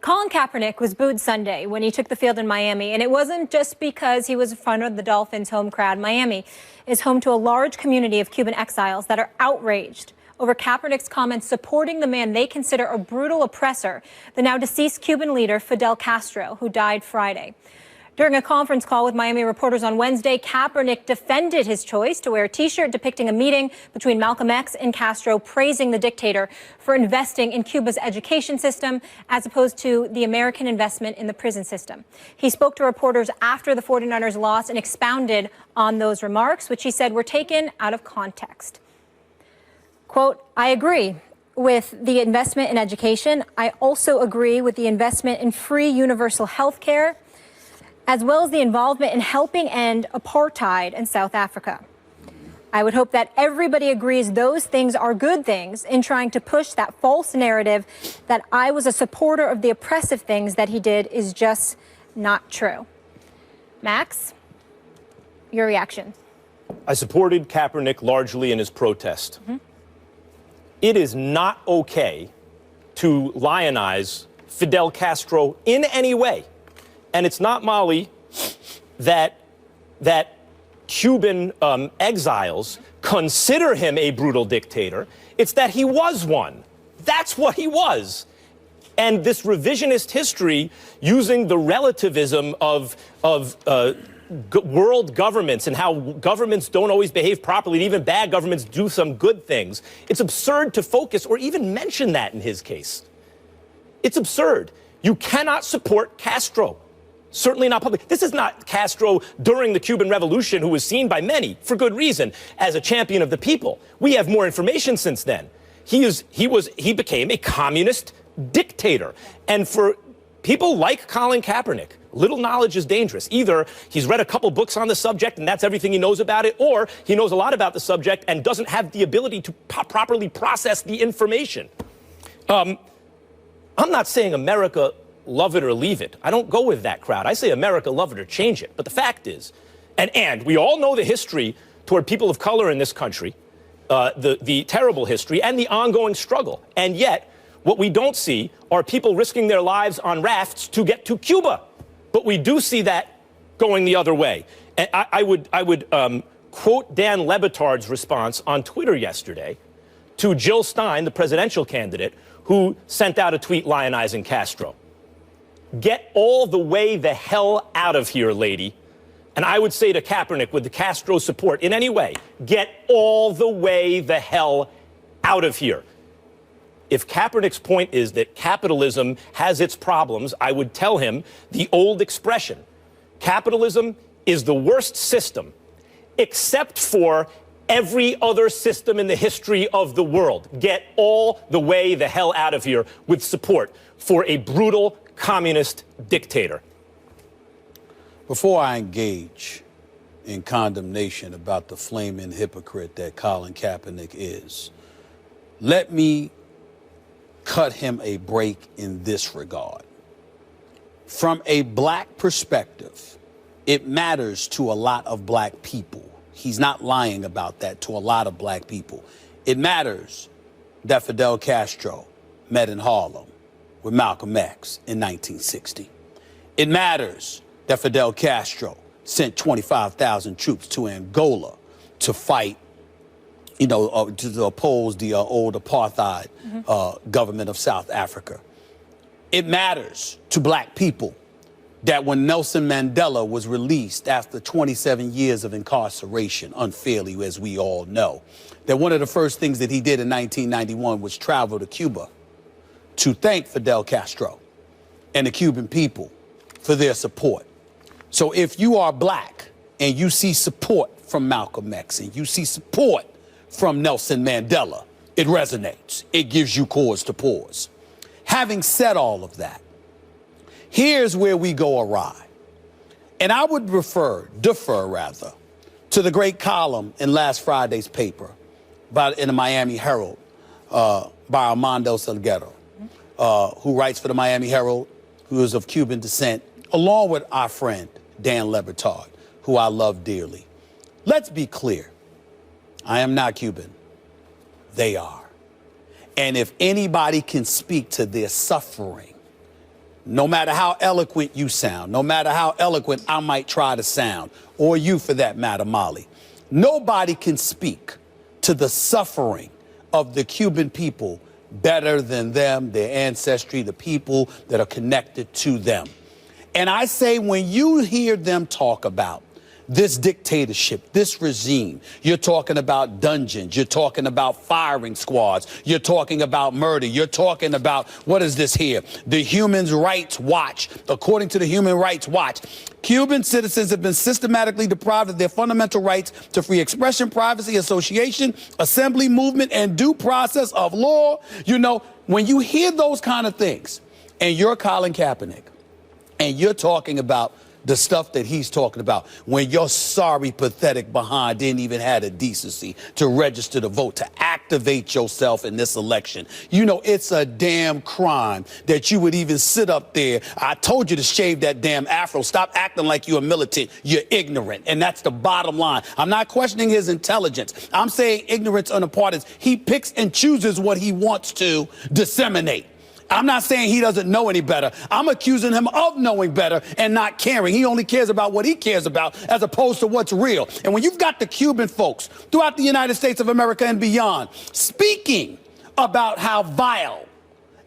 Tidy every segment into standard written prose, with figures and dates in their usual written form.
Colin Kaepernick was booed Sunday when he took the field in Miami, and it wasn't just because he was in front of the Dolphins' home crowd. Miami is home to a large community of Cuban exiles that are outraged over Kaepernick's comments supporting the man they consider a brutal oppressor, the now deceased Cuban leader Fidel Castro, who died Friday. During a conference call with Miami reporters on Wednesday, Kaepernick defended his choice to wear a T-shirt depicting a meeting between Malcolm X and Castro, praising the dictator for investing in Cuba's education system as opposed to the American investment in the prison system. He spoke to reporters after the 49ers loss and expounded on those remarks, which he said were taken out of context. Quote, "I agree with the investment in education. I also agree with the investment in free universal health care, as well as the involvement in helping end apartheid in South Africa. I would hope that everybody agrees those things are good things in trying to push that false narrative that I was a supporter of the oppressive things that he did is just not true." Max, your reaction? I supported Kaepernick largely in his protest. It is not okay to lionize Fidel Castro in any way. And it's not, Molly, that Cuban exiles consider him a brutal dictator. It's that he was one. That's what he was. And this revisionist history using the relativism of world governments and how governments don't always behave properly, and even bad governments do some good things. It's absurd to focus or even mention that in his case. It's absurd. You cannot support Castro. Certainly not public. This is not Castro during the Cuban Revolution, who was seen by many, for good reason, as a champion of the people. We have more information since then. He became a communist dictator. And for people like Colin Kaepernick, little knowledge is dangerous. Either he's read a couple books on the subject and that's everything he knows about it, or he knows a lot about the subject and doesn't have the ability to properly process the information. I'm not saying America love it or leave it. I don't go with that crowd. I say America love it or change it. But the fact is, and we all know the history toward people of color in this country, the terrible history and the ongoing struggle. And yet, what we don't see are people risking their lives on rafts to get to Cuba. But we do see that going the other way. And I would quote Dan Le Batard's response on Twitter yesterday to Jill Stein, the presidential candidate, who sent out a tweet lionizing Castro. "Get all the way the hell out of here, lady." And I would say to Kaepernick, with the Castro support in any way, get all the way the hell out of here. If Kaepernick's point is that capitalism has its problems, I would tell him the old expression: capitalism is the worst system, except for every other system in the history of the world. Get all the way the hell out of here with support for a brutal communist dictator. Before I engage in condemnation about the flaming hypocrite that Colin Kaepernick is, let me cut him a break in this regard. From a black perspective, it matters to a lot of black people. He's not lying about that to a lot of black people. It matters that Fidel Castro met in Harlem with Malcolm X in 1960. It matters that Fidel Castro sent 25,000 troops to Angola to fight, to oppose the old apartheid government of South Africa. It matters to black people that when Nelson Mandela was released after 27 years of incarceration, unfairly, as we all know, that one of the first things that he did in 1991 was travel to Cuba to thank Fidel Castro and the Cuban people for their support. So if you are black and you see support from Malcolm X and you see support from Nelson Mandela, it resonates. It gives you cause to pause. Having said all of that, here's where we go awry. And I would defer to the great column in last Friday's paper in the Miami Herald by Armando Salguero, who writes for the Miami Herald, who is of Cuban descent, along with our friend Dan Le Batard, who I love dearly. Let's be clear. I am not Cuban. They are. And if anybody can speak to their suffering, no matter how eloquent you sound, no matter how eloquent I might try to sound, or you for that matter, Molly, nobody can speak to the suffering of the Cuban people better than them, their ancestry, the people that are connected to them. And I say, when you hear them talk about this dictatorship, this regime, you're talking about dungeons, you're talking about firing squads, you're talking about murder, you're talking about, what is this here? The Human Rights Watch. According to the Human Rights Watch, Cuban citizens have been systematically deprived of their fundamental rights to free expression, privacy, association, assembly, movement, and due process of law. You know, when you hear those kind of things, and you're Colin Kaepernick, and you're talking about the stuff that he's talking about, when your sorry, pathetic behind didn't even have the decency to register to vote, to activate yourself in this election. You know, it's a damn crime that you would even sit up there. I told you to shave that damn afro. Stop acting like you're a militant. You're ignorant. And that's the bottom line. I'm not questioning his intelligence. I'm saying ignorance on the part is he picks and chooses what he wants to disseminate. I'm not saying he doesn't know any better. I'm accusing him of knowing better and not caring. He only cares about what he cares about as opposed to what's real. And when you've got the Cuban folks throughout the United States of America and beyond speaking about how vile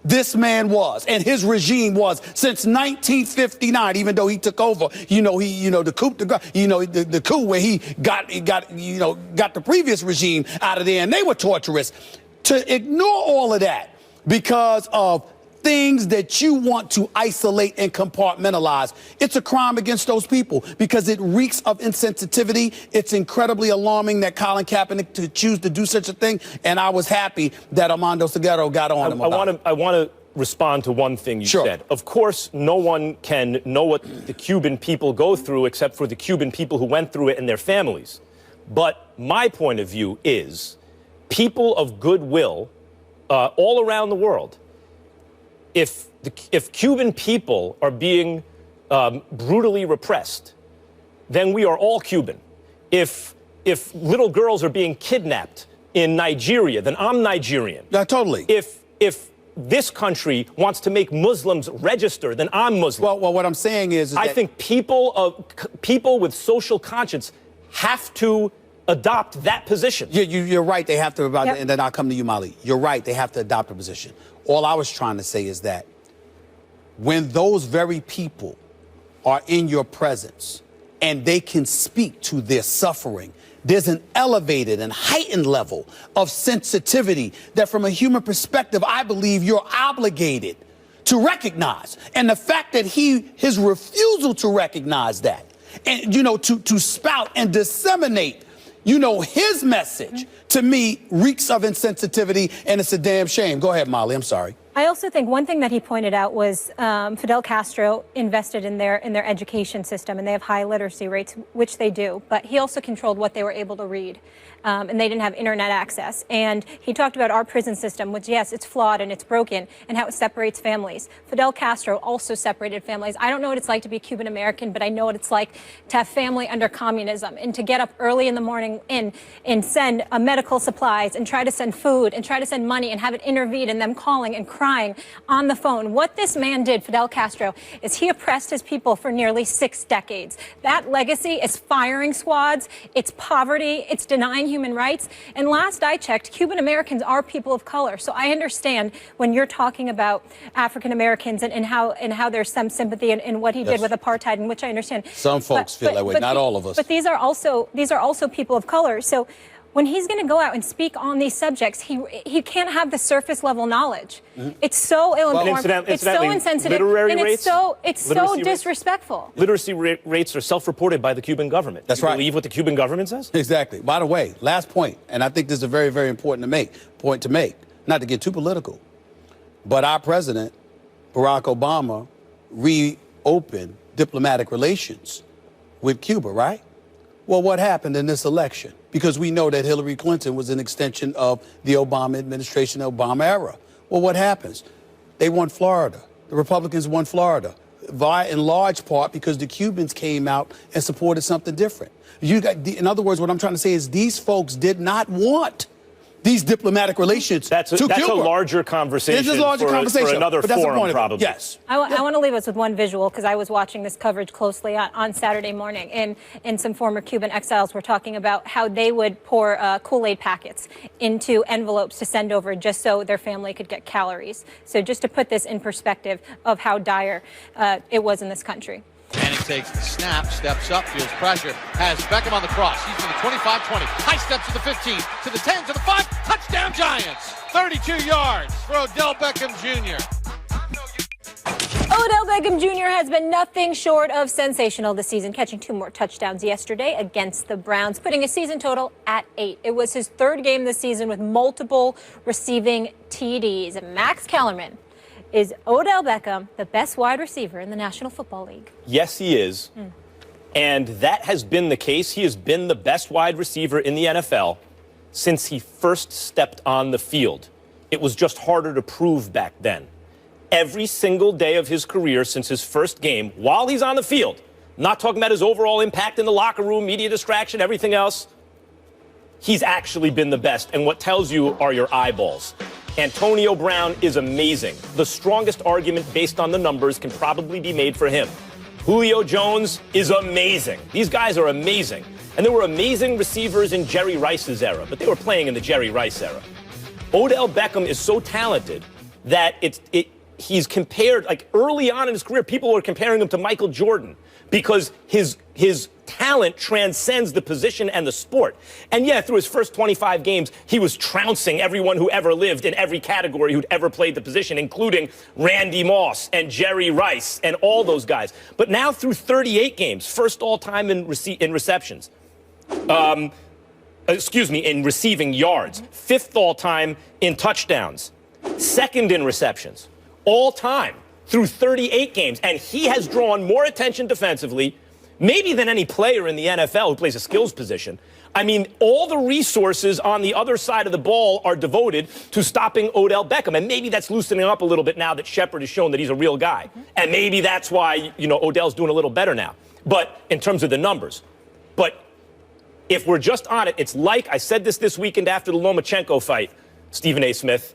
this man was and his regime was since 1959, even though he took over, the coup where he got the previous regime out of there and they were torturous, to ignore all of that because of things that you want to isolate and compartmentalize. It's a crime against those people because it reeks of insensitivity. It's incredibly alarming that Colin Kaepernick to choose to do such a thing. And I was happy that Armando Salguero got on him about it. I want to respond to one thing you said. Of course, no one can know what the Cuban people go through except for the Cuban people who went through it and their families. But my point of view is people of goodwill all around the world, if Cuban people are being brutally repressed, then we are all Cuban. If little girls are being kidnapped in Nigeria, then I'm Nigerian. Totally. If this country wants to make Muslims register, then I'm Muslim. Well, what I'm saying is I think people with social conscience have to adopt that position. You're right. They have to, and then I'll come to you, Molly. You're right. They have to adopt a position. All I was trying to say is that when those very people are in your presence and they can speak to their suffering, there's an elevated and heightened level of sensitivity that from a human perspective, I believe you're obligated to recognize. And the fact that his refusal to recognize that and, to spout and disseminate his message, to me, reeks of insensitivity, and it's a damn shame. Go ahead, Molly. I'm sorry. I also think one thing that he pointed out was Fidel Castro invested in their education system, and they have high literacy rates, which they do. But he also controlled what they were able to read, and they didn't have internet access. And he talked about our prison system, which, yes, it's flawed and it's broken, and how it separates families. Fidel Castro also separated families. I don't know what it's like to be Cuban American, but I know what it's like to have family under communism and to get up early in the morning and send medical supplies and try to send food and try to send money and have it intervened and them calling and crying on the phone. What this man did, Fidel Castro, is he oppressed his people for nearly 6 decades. That legacy is firing squads, it's poverty, it's denying human rights. And last I checked, Cuban Americans are people of color. So I understand when you're talking about African Americans and how there's some sympathy in what he did with apartheid, in which I understand. Some folks feel that way, not all of us. But these are also people of color. So when he's going to go out and speak on these subjects, he can't have the surface level knowledge. It's so ill-informed, it's so insensitive, and it's so disrespectful. Literacy rates are self-reported by the Cuban government. That's right. You believe what the Cuban government says? Exactly. By the way, last point, and I think this is a very, very important point to make, not to get too political, but our president, Barack Obama, reopened diplomatic relations with Cuba, right? Well, what happened in this election? Because we know that Hillary Clinton was an extension of the Obama administration, the Obama era. Well, what happens? They won Florida. The Republicans won Florida, in large part because the Cubans came out and supported something different. In other words, what I'm trying to say is these folks did not want these diplomatic relations That's a larger conversation. This is a larger conversation for another but that's forum, the point probably. Yes. I want to leave us with one visual because I was watching this coverage closely on Saturday morning, and some former Cuban exiles were talking about how they would pour Kool-Aid packets into envelopes to send over just so their family could get calories. So just to put this in perspective of how dire it was in this country. Manning takes the snap, steps up, feels pressure, has Beckham on the cross. He's to the 25-20, high steps to the 15, to the 10, to the 5, touchdown Giants! 32 yards for Odell Beckham Jr. Odell Beckham Jr. has been nothing short of sensational this season, catching 2 more touchdowns yesterday against the Browns, putting his season total at 8. It was his 3rd game this season with multiple receiving TDs. And Max Kellerman, is Odell Beckham the best wide receiver in the National Football League? Yes, he is. And that has been the case. He has been the best wide receiver in the NFL since he first stepped on the field. It was just harder to prove back then. Every single day of his career since his first game, while he's on the field, not talking about his overall impact in the locker room, media distraction, everything else, he's actually been the best. And what tells you are your eyeballs. Antonio Brown is amazing. The strongest argument based on the numbers can probably be made for him. Julio Jones is amazing. These guys are amazing. And there were amazing receivers in Jerry Rice's era, but they were playing in the Jerry Rice era. Odell Beckham is so talented that he's compared, like early on in his career, people were comparing him to Michael Jordan because his talent transcends the position and the sport. And yeah, through his first 25 games, he was trouncing everyone who ever lived in every category who'd ever played the position, including Randy Moss and Jerry Rice and all those guys. But now through 38 games, first all-time in receptions, in receiving yards, 5th all-time in touchdowns, 2nd in receptions, all-time through 38 games. And he has drawn more attention defensively, maybe than any player in the NFL who plays a skills position. I mean, all the resources on the other side of the ball are devoted to stopping Odell Beckham. And maybe that's loosening up a little bit now that Shepard has shown that he's a real guy. And maybe that's why, Odell's doing a little better now. But in terms of the numbers. But if we're just on it, it's like I said this weekend after the Lomachenko fight, Stephen A. Smith.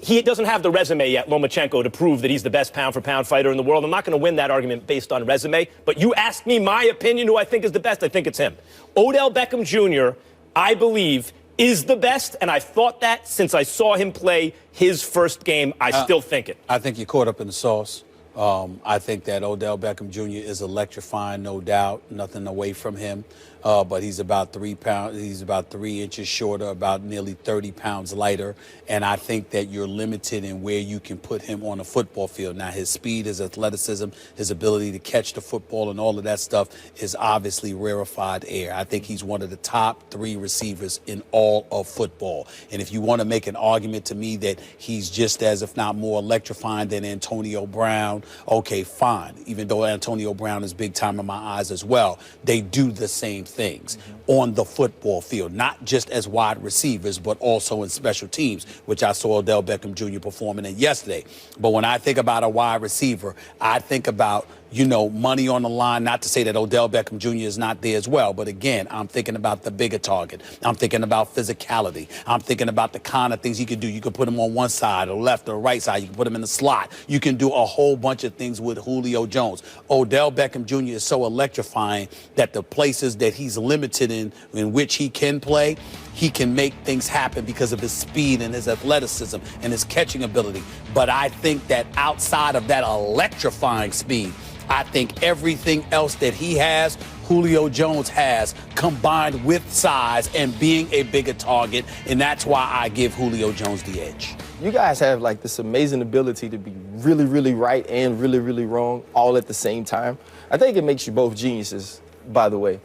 He doesn't have the resume yet, Lomachenko, to prove that he's the best pound-for-pound fighter in the world. I'm not going to win that argument based on resume. But you ask me my opinion, who I think is the best, I think it's him. Odell Beckham Jr., I believe, is the best, and I thought that since I saw him play his first game. I still think it. I think you're caught up in the sauce. I think that Odell Beckham Jr. is electrifying, no doubt. Nothing away from him. But he's about 3 pounds. He's about 3 inches shorter, about nearly 30 pounds lighter. And I think that you're limited in where you can put him on a football field. Now, his speed, his athleticism, his ability to catch the football and all of that stuff is obviously rarefied air. I think he's one of the top 3 receivers in all of football. And if you want to make an argument to me that he's just as, if not more, electrifying than Antonio Brown, okay, fine. Even though Antonio Brown is big time in my eyes as well, they do the same things on the football field, not just as wide receivers, but also in special teams, which I saw Odell Beckham Jr. performing in yesterday. But when I think about a wide receiver, I think about, money on the line, not to say that Odell Beckham Jr. is not there as well. But again, I'm thinking about the bigger target. I'm thinking about physicality. I'm thinking about the kind of things he could do. You could put him on one side or left or right side. You can put him in the slot. You can do a whole bunch of things with Julio Jones. Odell Beckham Jr. is so electrifying that the places that he's limited in which he can play, he can make things happen because of his speed and his athleticism and his catching ability. But I think that outside of that electrifying speed, I think everything else that he has, Julio Jones has, combined with size and being a bigger target. And that's why I give Julio Jones the edge. You guys have like this amazing ability to be really, really right and really, really wrong all at the same time. I think it makes you both geniuses, by the way.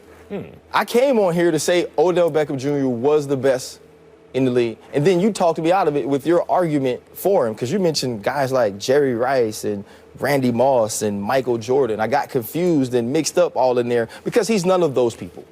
I came on here to say Odell Beckham Jr. was the best in the league. And then you talked me out of it with your argument for him, because you mentioned guys like Jerry Rice and Randy Moss and Michael Jordan. I got confused and mixed up all in there because he's none of those people.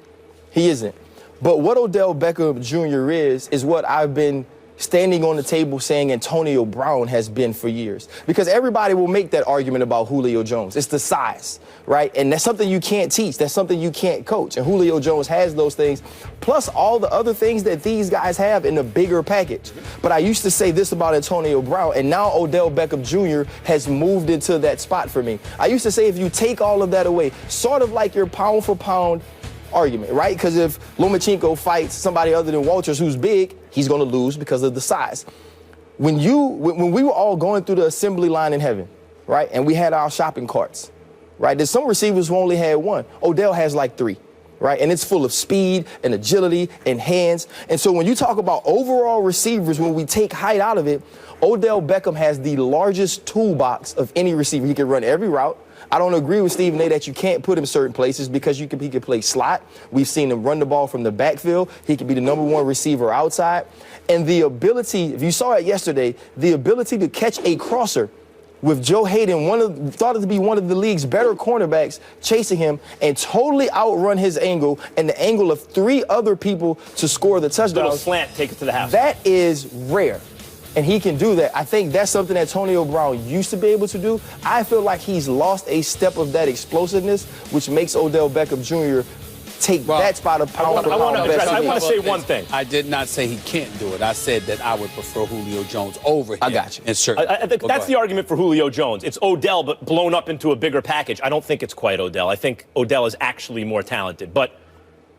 He isn't. But what Odell Beckham Jr. is what I've been standing on the table saying Antonio Brown has been for years. Because everybody will make that argument about Julio Jones. It's the size, right? And that's something you can't teach. That's something you can't coach. And Julio Jones has those things, plus all the other things that these guys have in a bigger package. But I used to say this about Antonio Brown, and now Odell Beckham Jr. has moved into that spot for me. I used to say if you take all of that away, sort of like your pound for pound argument, right? Because if Lomachenko fights somebody other than Walters who's big, he's going to lose because of the size. When we were all going through the assembly line in heaven, right, and we had our shopping carts, right, there's some receivers who only had one. Odell has like 3, right, and it's full of speed and agility and hands. And so when you talk about overall receivers, when we take height out of it, Odell Beckham has the largest toolbox of any receiver. He can run every route. I don't agree with Stephen A. that you can't put him certain places because he can play slot. We've seen him run the ball from the backfield. He can be the #1 receiver outside. And the ability, if you saw it yesterday, the ability to catch a crosser with Joe Hayden, thought to be one of the league's better cornerbacks, chasing him and totally outrun his angle and the angle of 3 other people to score the touchdown. Little slant, take it to the house. That is rare. And he can do that. I think that's something that Antonio Brown used to be able to do. I feel like he's lost a step of that explosiveness, which makes Odell Beckham Jr. take that spot of power. I want to say one thing. I did not say he can't do it. I said that I would prefer Julio Jones over him. I got you. And I think that's the argument for Julio Jones. It's Odell, but blown up into a bigger package. I don't think it's quite Odell. I think Odell is actually more talented. But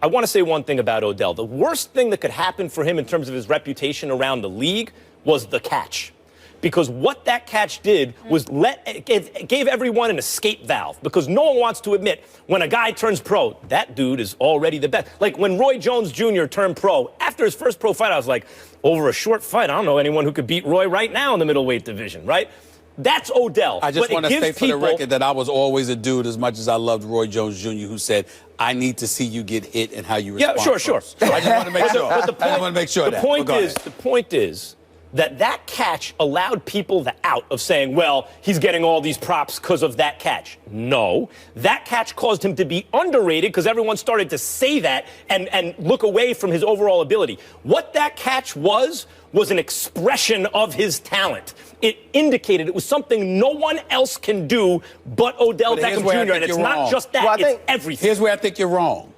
I want to say one thing about Odell. The worst thing that could happen for him in terms of his reputation around the league was the catch. Because what that catch did was it gave everyone an escape valve. Because no one wants to admit when a guy turns pro, that dude is already the best. Like when Roy Jones Jr. turned pro, after his first pro fight, I was like, over a short fight, I don't know anyone who could beat Roy right now in the middleweight division, right? That's Odell. I just want to say for the record that I was always a dude, as much as I loved Roy Jones Jr., who said, I need to see you get hit and how you respond. Yeah, sure. I just want to make sure. But the point, I want to make sure the point is that catch allowed people the out of saying, well, he's getting all these props because of that catch. No, that catch caused him to be underrated because everyone started to say that and look away from his overall ability. What that catch was an expression of his talent. It indicated it was something no one else can do but Odell Beckham Jr., and it's not just that, it's everything. Here's where I think you're wrong.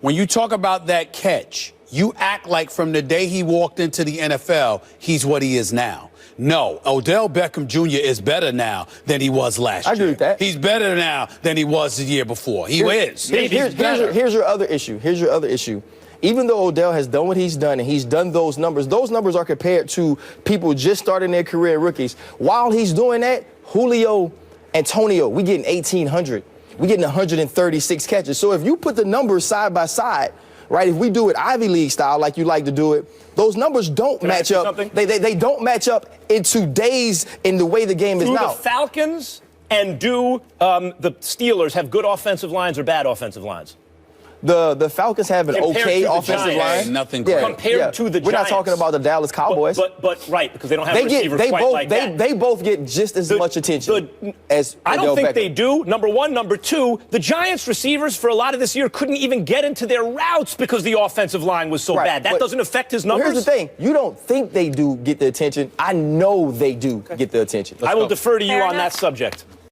When you talk about that catch, you act like from the day he walked into the NFL, he's what he is now. No, Odell Beckham Jr. is better now than he was last year. I agree with that. He's better now than he was the year before. Here's your other issue. Even though Odell has done what he's done and he's done those numbers are compared to people just starting their career, rookies. While he's doing that, Julio, Antonio, we getting 1,800. We getting 136 catches. So if you put the numbers side by side, right, if we do it Ivy League style like you like to do it, those numbers don't match up. They don't match up in the way the game is now. Do the Falcons and do the Steelers have good offensive lines or bad offensive lines? The Falcons have an okay offensive line. Nothing compared to the Giants. We're not talking about the Dallas Cowboys. But right, because they don't have receivers quite like that. They both get just as much attention as I don't Odell think Beckham. they do, number one. Number two, the Giants receivers for a lot of this year couldn't even get into their routes because the offensive line was so bad. That doesn't affect his numbers. Here's the thing. You don't think they do get the attention. I know they do get the attention. I will defer to you on that subject.